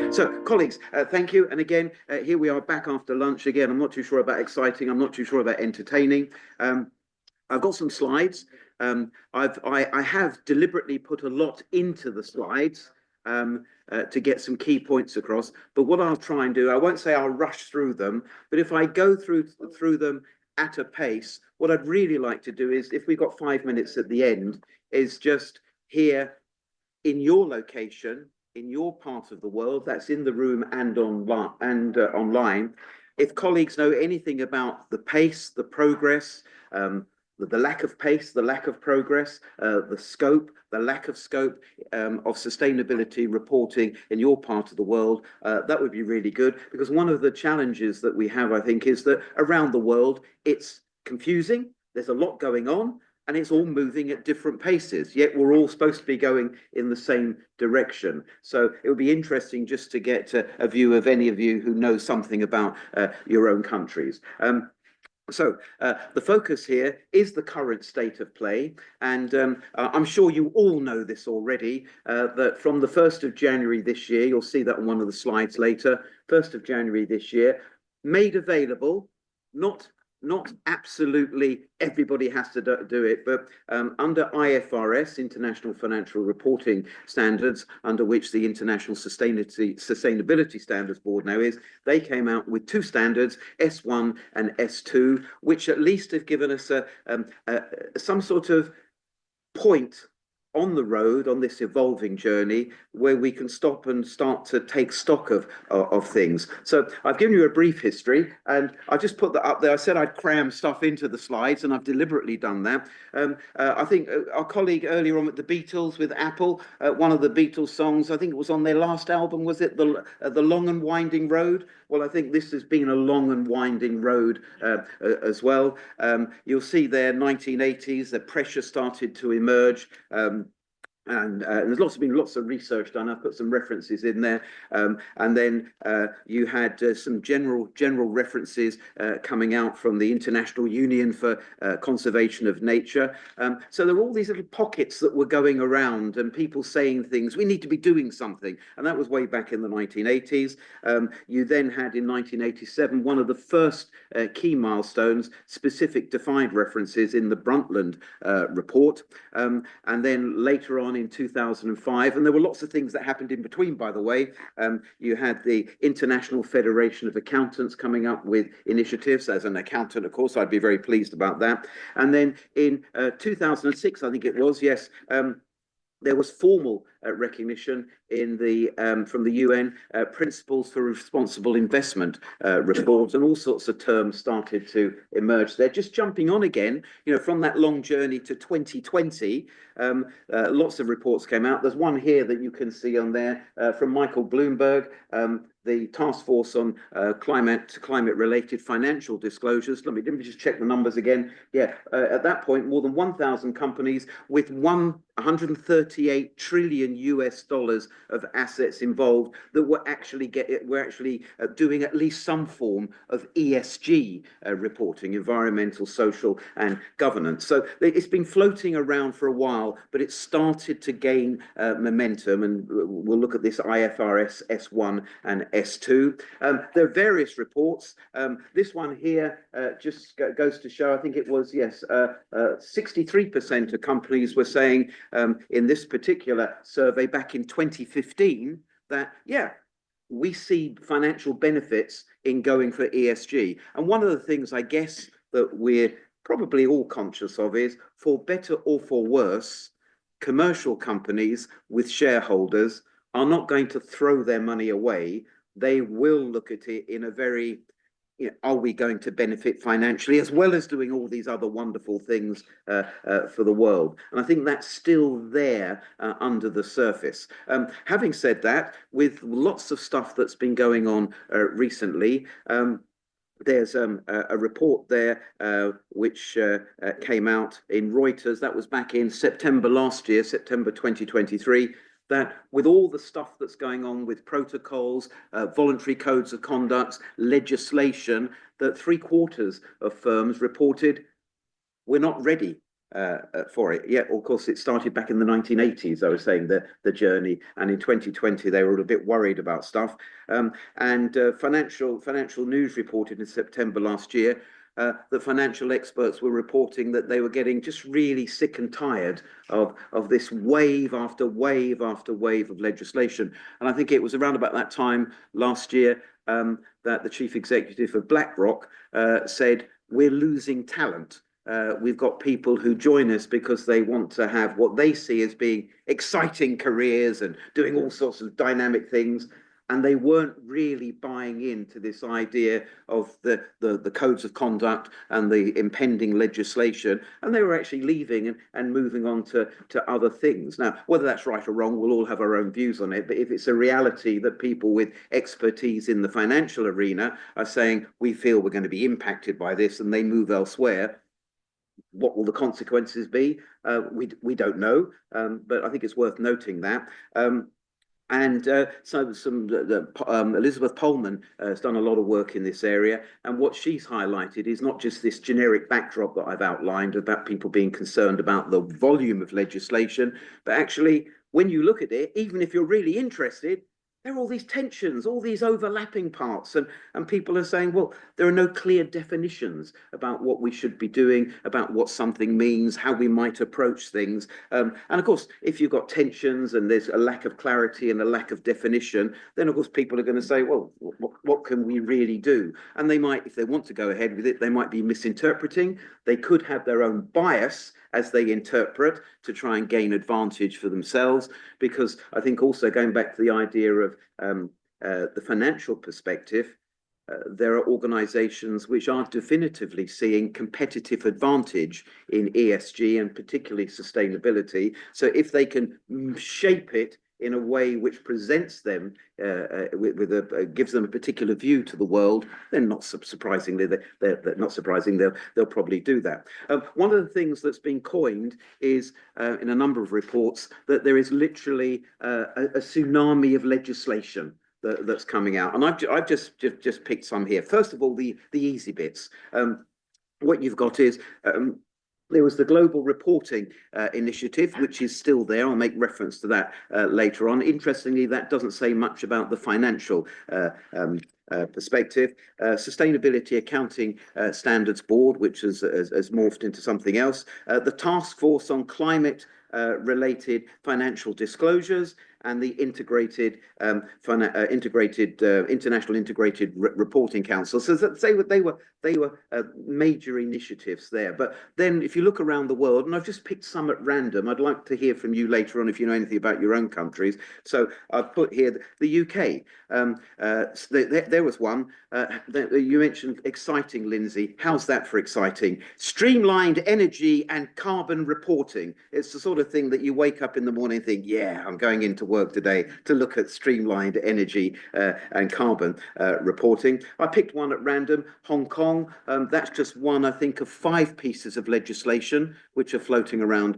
So, colleagues, thank you. And again, here we are back after lunch again. I'm not too sure about exciting. I'm not too sure about entertaining. I've got some slides. I have deliberately put a lot into the slides to get some key points across. But what I'll try and do, I won't say I'll rush through them, but if I go through them at a pace, what I'd really like to do is, if we've got 5 minutes at the end, is just hear in your location, in your part of the world, that's in the room and online, if colleagues know anything about the pace, the progress, the lack of pace, the lack of progress, the scope, the lack of scope of sustainability reporting in your part of the world, that would be really good. Because one of the challenges that we have, I think, is that around the world, it's confusing. There's a lot going on, and it's all moving at different paces, yet we're all supposed to be going in the same direction. So it would be interesting just to get a view of any of you who know something about your own countries. So the focus here is the current state of play, and I'm sure you all know this already, that from the 1st of January this year, you'll see that on one of the slides later, 1st of January this year, made available, not absolutely everybody has to do it, but under IFRS, International Financial Reporting Standards, under which the International Sustainability Standards Board now is, they came out with 2 standards, S1 and S2, which at least have given us some sort of point on the road on this evolving journey where we can stop and start to take stock of things. So I've given you a brief history, and I just put that up there. I said I'd cram stuff into the slides, and I've deliberately done that. I think our colleague earlier on with the Beatles, with Apple, one of the Beatles songs, I think it was on their last album, was it the Long and Winding Road? Well, I think this has been a long and winding road as well. You'll see there, 1980s, the pressure started to emerge. And there's been lots of research done. I've put some references in there, and then you had some general references coming out from the International Union for Conservation of Nature. So there were all these little pockets that were going around, and people saying things. We need to be doing something, and that was way back in the 1980s. You then had in 1987 one of the first key milestones, specific defined references in the Brundtland report, and then later on in 2005, and there were lots of things that happened in between, by the way. You had the International Federation of Accountants coming up with initiatives. As an accountant, of course, I'd be very pleased about that. And then in 2006, I think it was, yes, there was formal recognition in from the UN Principles for Responsible Investment report, and all sorts of terms started to emerge there. Just jumping on again, from that long journey to 2020, lots of reports came out. There's one here that you can see on there from Michael Bloomberg, the Task Force on Climate-Related Financial Disclosures. Let me just check the numbers again. Yeah, at that point, more than 1,000 companies with 138 trillion US dollars of assets involved that were actually doing at least some form of ESG reporting, environmental, social, and governance. So it's been floating around for a while, but it started to gain momentum, and we'll look at this IFRS S1 and S2. There are various reports. This one here just goes to show, I think it was, yes, 63% of companies were saying in this particular survey back in 2015 that, yeah, we see financial benefits in going for ESG. And one of the things I guess that we're probably all conscious of is, for better or for worse, commercial companies with shareholders are not going to throw their money away. They will look at it in a very, are we going to benefit financially, as well as doing all these other wonderful things for the world? And I think that's still there under the surface. Having said that, with lots of stuff that's been going on recently, there's a report there which came out in Reuters. That was back in September last year, September 2023. That with all the stuff that's going on with protocols, voluntary codes of conduct, legislation, that 3/4 of firms reported we're not ready for it. Yeah, of course, it started back in the 1980s. I was saying the journey, and in 2020 they were a bit worried about stuff. Financial News reported in September last year that financial experts were reporting that they were getting just really sick and tired of this wave after wave after wave of legislation. And I think it was around about that time last year that the chief executive of BlackRock said, "We're losing talent." We've got people who join us because they want to have what they see as being exciting careers and doing all sorts of dynamic things. And they weren't really buying into this idea of the codes of conduct and the impending legislation. And they were actually leaving and moving on to other things. Now, whether that's right or wrong, we'll all have our own views on it. But if it's a reality that people with expertise in the financial arena are saying, we feel we're going to be impacted by this, and they move elsewhere, what will the consequences be? We don't know, but I think it's worth noting that. Elizabeth Pullman has done a lot of work in this area, and what she's highlighted is not just this generic backdrop that I've outlined about people being concerned about the volume of legislation, but actually, when you look at it, even if you're really interested, there are all these tensions, all these overlapping parts, and people are saying, well, there are no clear definitions about what we should be doing, about what something means, how we might approach things. And of course, if you've got tensions and there's a lack of clarity and a lack of definition, then of course people are going to say, well, what can we really do? And they might, if they want to go ahead with it, they might be misinterpreting. They could have their own bias as they interpret to try and gain advantage for themselves, because I think also going back to the idea of the financial perspective, there are organizations which are definitively seeing competitive advantage in ESG and particularly sustainability. So if they can shape it in a way which presents them gives them a particular view to the world, then not surprisingly, they'll probably do that. One of the things that's been coined is in a number of reports that there is literally a tsunami of legislation that's coming out, and I've just picked some here. First of all, the easy bits. What you've got is there was the Global Reporting Initiative, which is still there. I'll make reference to that later on. Interestingly, that doesn't say much about the financial perspective. Sustainability Accounting Standards Board, which has morphed into something else. The Task Force on Climate related financial disclosures, and the International Integrated Reporting Council. So they were major initiatives there. But then if you look around the world, and I've just picked some at random, I'd like to hear from you later on if you know anything about your own countries. So I've put here the UK. There was one. You mentioned exciting, Lindsay. How's that for exciting? Streamlined energy and carbon reporting. It's the sort of thing that you wake up in the morning and think, yeah, I'm going into work today to look at streamlined energy and carbon reporting. I picked one at random, Hong Kong. That's just one, I think, of 5 pieces of legislation which are floating around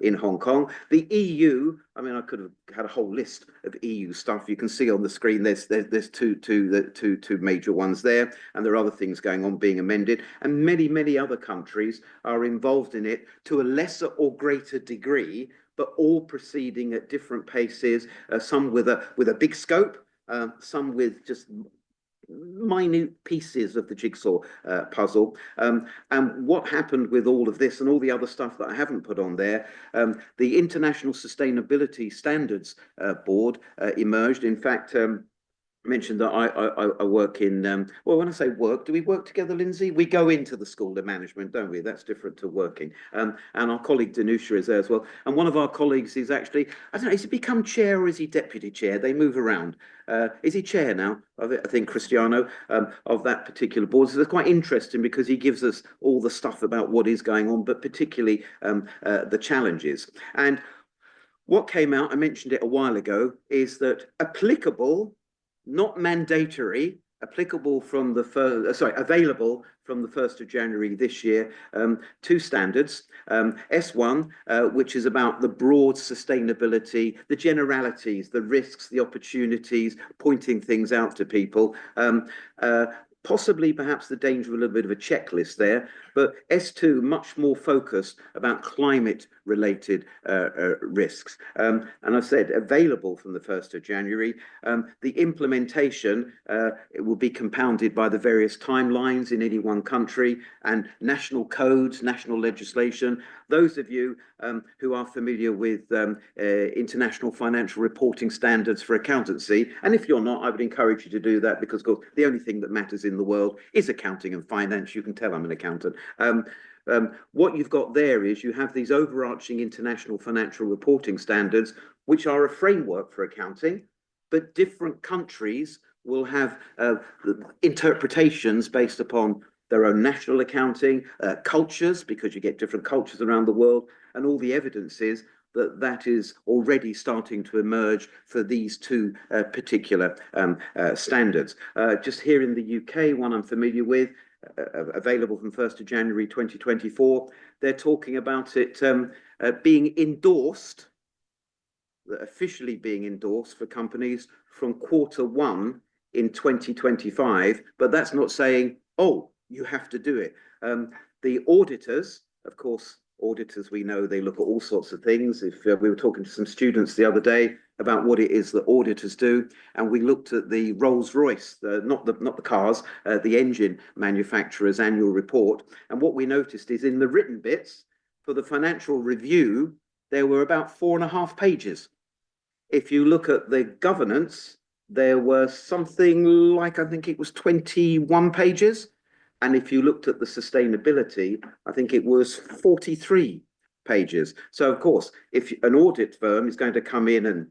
in Hong Kong. The EU, I mean, I could have had a whole list of EU stuff. You can see on the screen there's two major ones there, and there are other things going on being amended, and many other countries are involved in it to a lesser or greater degree, but all proceeding at different paces, some with a big scope, some with just minute pieces of the jigsaw puzzle. And what happened with all of this and all the other stuff that I haven't put on there, the International Sustainability Standards Board emerged. In fact, mentioned that I work in, well, when I say work, do we work together, Lindsay? We go into the School of Management, don't we? That's different to working. And our colleague Danusha is there as well. And one of our colleagues is actually, I don't know, is he become chair or is he deputy chair? They move around. Is he chair now? I think Cristiano, of that particular board. So it's quite interesting because he gives us all the stuff about what is going on, but particularly the challenges. And what came out, I mentioned it a while ago, is that applicable, not mandatory, applicable from the available from the 1st of January this year, 2 standards, S1, which is about the broad sustainability, the generalities, the risks, the opportunities, pointing things out to people, possibly perhaps the danger of a little bit of a checklist there, But S2, much more focused about climate-related risks. And I said available from the 1st of January. The implementation it will be compounded by the various timelines in any one country and national codes, national legislation. Those of you who are familiar with international financial reporting standards for accountancy, and if you're not, I would encourage you to do that, because of course, the only thing that matters in the world is accounting and finance. You can tell I'm an accountant. What you've got there is you have these overarching international financial reporting standards, which are a framework for accounting, but different countries will have interpretations based upon their own national accounting, cultures, because you get different cultures around the world, and all the evidence is that that is already starting to emerge for these two particular standards. Just here in the UK, one I'm familiar with, available from 1st of January 2024, they're talking about it being endorsed, officially being endorsed for companies from Q1 in 2025, but that's not saying, oh, you have to do it. The auditors, of course, auditors, we know they look at all sorts of things. If we were talking to some students the other day about what it is that auditors do, and we looked at the Rolls-Royce, not the cars, the engine manufacturer's annual report, and what we noticed is in the written bits for the financial review, there were about 4.5 pages. If you look at the governance, there were something like, I think it was 21 pages. And if you looked at the sustainability, I think it was 43 pages. So, of course, if an audit firm is going to come in and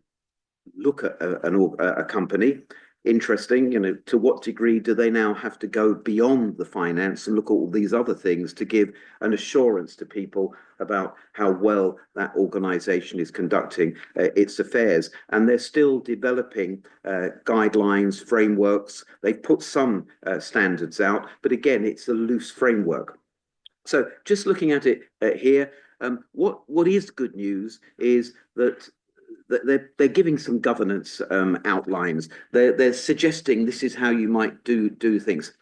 look at a company, interesting, you know, to what degree do they now have to go beyond the finance and look at all these other things to give an assurance to people about how well that organization is conducting its affairs? And they're still developing guidelines, frameworks. They've put some standards out, but again, it's a loose framework. So just looking at it here, what is good news is that they're giving some governance outlines. They're suggesting this is how you might do things,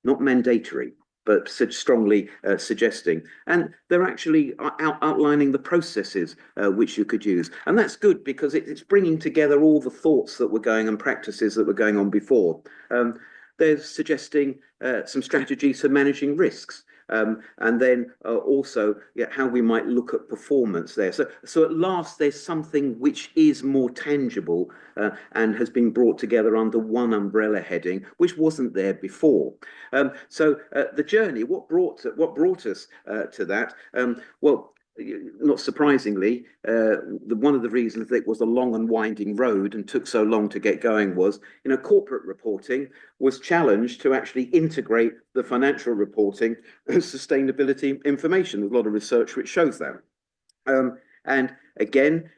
not mandatory, but strongly suggesting. And they're actually outlining the processes which you could use. And that's good because it's bringing together all the thoughts that were going and practices that were going on before. They're suggesting some strategies for managing risks. And then also how we might look at performance there. So at last, there's something which is more tangible and has been brought together under one umbrella heading, which wasn't there before. So the journey, what brought us to that? Well, not surprisingly, one of the reasons that it was a long and winding road and took so long to get going was, you know, corporate reporting was challenged to actually integrate the financial reporting and sustainability information. There's a lot of research which shows that. And again,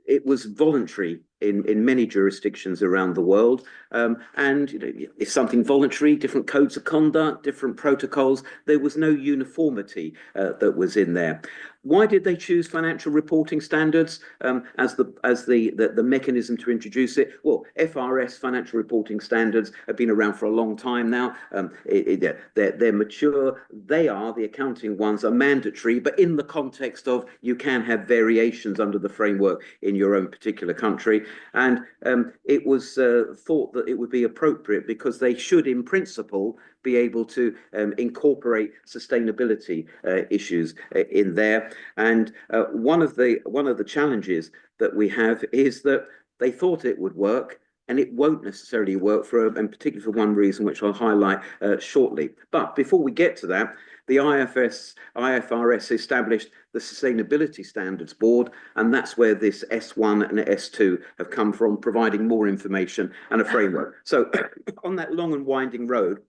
it was voluntary in many jurisdictions around the world. And you know, if something voluntary, different codes of conduct, different protocols, there was no uniformity that was in there. Why did they choose financial reporting standards as the mechanism to introduce it? Well, FRS, financial reporting standards, have been around for a long time now. They're mature. They are, the accounting ones are mandatory, but in the context of you can have variations under the framework in your own particular country. And it was thought that it would be appropriate because they should, in principle, be able to incorporate sustainability issues in there. And one of the challenges that we have is that they thought it would work, and it won't necessarily work and particularly for one reason, which I'll highlight shortly. But before we get to that, the IFRS established the Sustainability Standards Board, and that's where this S1 and S2 have come from, providing more information and a framework. So on that long and winding road,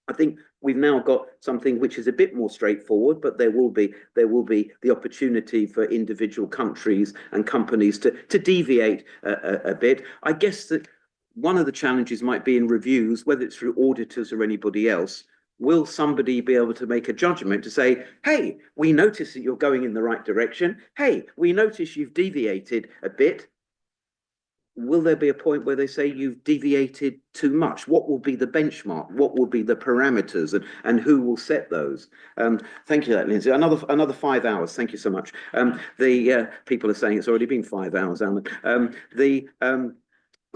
I think we've now got something which is a bit more straightforward, but there will be the opportunity for individual countries and companies to deviate a bit. I guess that one of the challenges might be in reviews, whether it's through auditors or anybody else. Will somebody be able to make a judgment to say, hey, we notice that you're going in the right direction. Hey, we notice you've deviated a bit. will there be a point where they say you've deviated too much? What will be the benchmark? What will be the parameters, and who will set those? Thank you for that, Lindsay. Another 5 hours. Thank you so much. The people are saying it's already been 5 hours, Alan.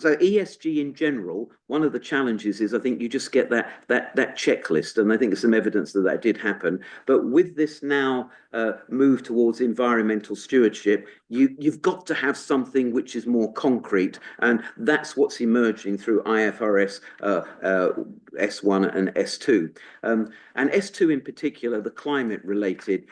So ESG in general, one of the challenges is I think you just get that checklist, and I think there's some evidence that did happen. But with this now move towards environmental stewardship, you've got to have something which is more concrete, and that's what's emerging through IFRS S1 and S2. And S2 in particular, the climate-related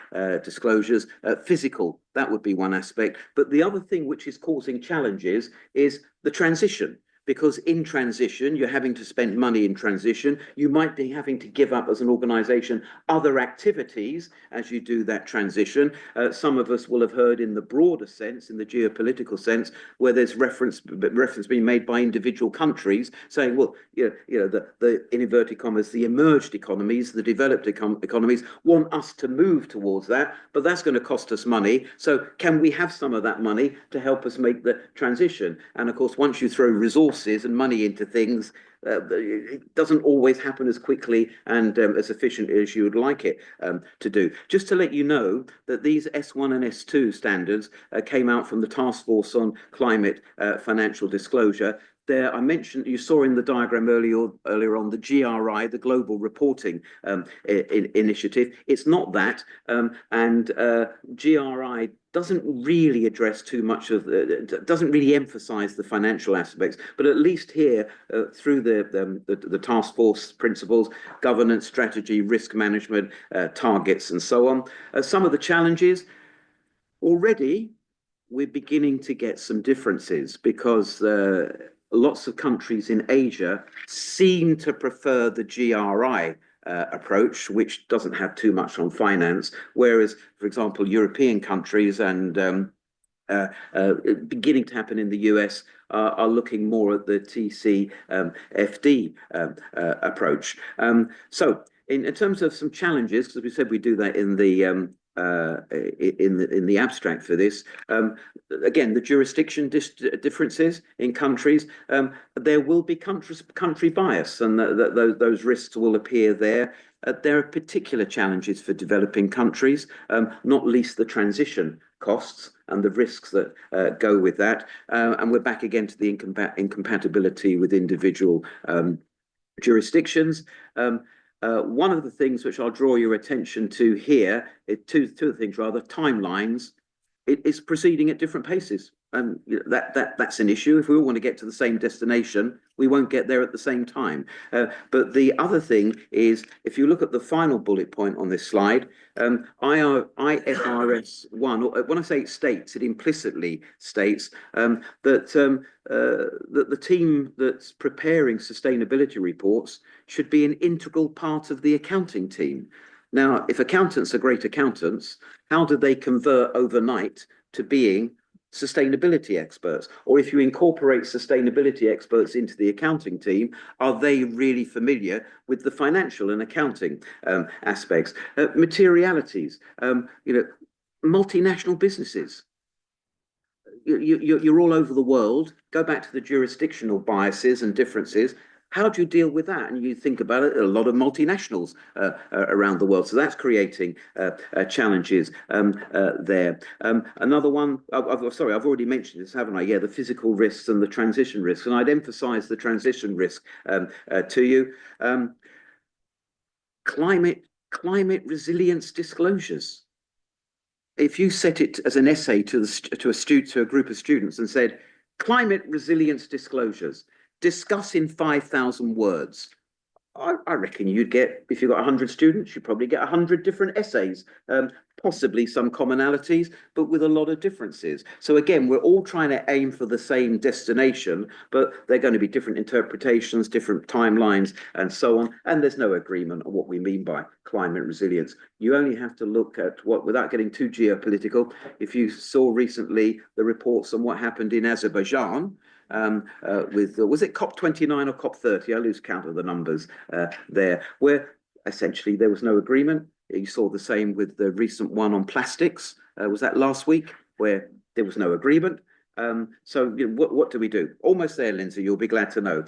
disclosures, physical, that would be one aspect. But the other thing which is causing challenges is the transition. Because in transition, you're having to spend money in transition. You might be having to give up as an organization other activities as you do that transition. Some of us will have heard in the broader sense, in the geopolitical sense, where there's reference being made by individual countries saying, well, the in inverted commas, the emerged economies, the developed economies want us to move towards that, but that's going to cost us money. So can we have some of that money to help us make the transition? And of course, once you throw resources and money into things, it doesn't always happen as quickly and as efficiently as you would like it to do. Just to let you know that these S1 and S2 standards came out from the Task Force on Climate Financial Disclosure. There, I mentioned, you saw in the diagram earlier on, the GRI, the Global Reporting Initiative. It's not that, and GRI doesn't really address too much of doesn't really emphasize the financial aspects, but at least here, through the task force principles, governance, strategy, risk management, targets, and so on. Some of the challenges already, we're beginning to get some differences because lots of countries in Asia seem to prefer the GRI approach, which doesn't have too much on finance, whereas, for example, European countries and beginning to happen in the US are looking more at the TCFD approach. So in terms of some challenges, because we said we do that in the abstract for this, again, the jurisdiction differences in countries, there will be country bias, and those risks will appear there. There are particular challenges for developing countries, not least the transition costs and the risks that go with that. And we're back again to the incompatibility with individual jurisdictions. One of the things which I'll draw your attention to here, two things rather, timelines. It is proceeding at different paces. And that's an issue. If we all want to get to the same destination, we won't get there at the same time. But the other thing is, if you look at the final bullet point on this slide, IFRS 1, or when I say it states, it implicitly states that the team that's preparing sustainability reports should be an integral part of the accounting team. Now, if accountants are great accountants, how do they convert overnight to being sustainability experts? Or if you incorporate sustainability experts into the accounting team, are they really familiar with the financial and accounting aspects? Materialities, multinational businesses. You're all over the world. Go back to the jurisdictional biases and differences. How do you deal with that? And you think about it, a lot of multinationals around the world. So that's creating challenges there. Another one, sorry, I've already mentioned this, haven't I? Yeah, the physical risks and the transition risks. And I'd emphasize the transition risk to you. Climate resilience disclosures. If you set it as an essay to a group of students and said, climate resilience disclosures, discuss in 5,000 words. I reckon you'd get, if you've got 100 students, you'd probably get 100 different essays, possibly some commonalities, but with a lot of differences. So again, we're all trying to aim for the same destination, but they're going to be different interpretations, different timelines, and so on. And there's no agreement on what we mean by climate resilience. You only have to look at what, without getting too geopolitical, if you saw recently the reports on what happened in Azerbaijan, was it COP29 or COP30? I lose count of the numbers there, where essentially there was no agreement. You saw the same with the recent one on plastics. Was that last week, where there was no agreement? So what do we do? Almost there, Lindsay. You'll be glad to know.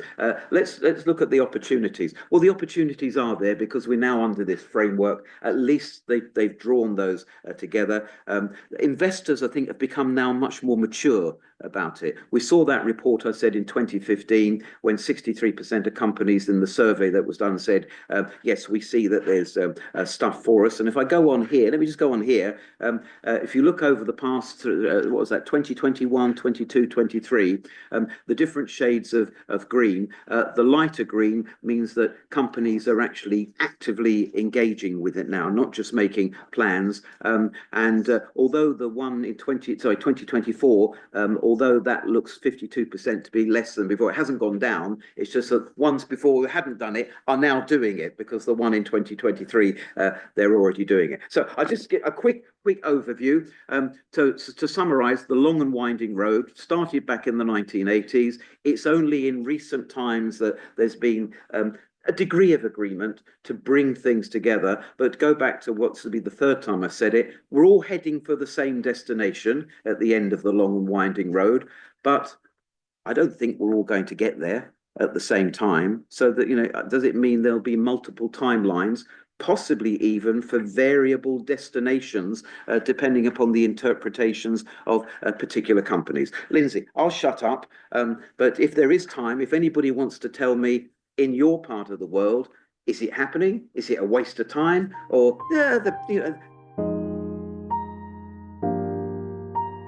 Let's look at the opportunities. Well, the opportunities are there because we're now under this framework. At least they've drawn those together. Investors, I think, have become now much more mature about it. We saw that report, I said, in 2015, when 63% of companies in the survey that was done said, yes, we see that there's stuff for us. And if I go on here, let me just go on here. If you look over the past, what was that, 2021, 22, 23, the different shades of green, the lighter green means that companies are actually actively engaging with it now, not just making plans. Although the one in 2024, although that looks 52% to be less than before, it hasn't gone down. It's just that ones before who hadn't done it are now doing it, because the one in 2023, they're already doing it. So I just get a quick overview. To summarize, the long and winding road started back in the 1980s. It's only in recent times that there's been a degree of agreement to bring things together. But go back to what's to be the third time I said it, we're all heading for the same destination at the end of the long and winding road, but I don't think we're all going to get there at the same time. So that, does it mean there'll be multiple timelines, possibly even for variable destinations, depending upon the interpretations of particular companies? Lindsay, I'll shut up, but if there is time, if anybody wants to tell me, in your part of the world, is it happening? Is it a waste of time? Or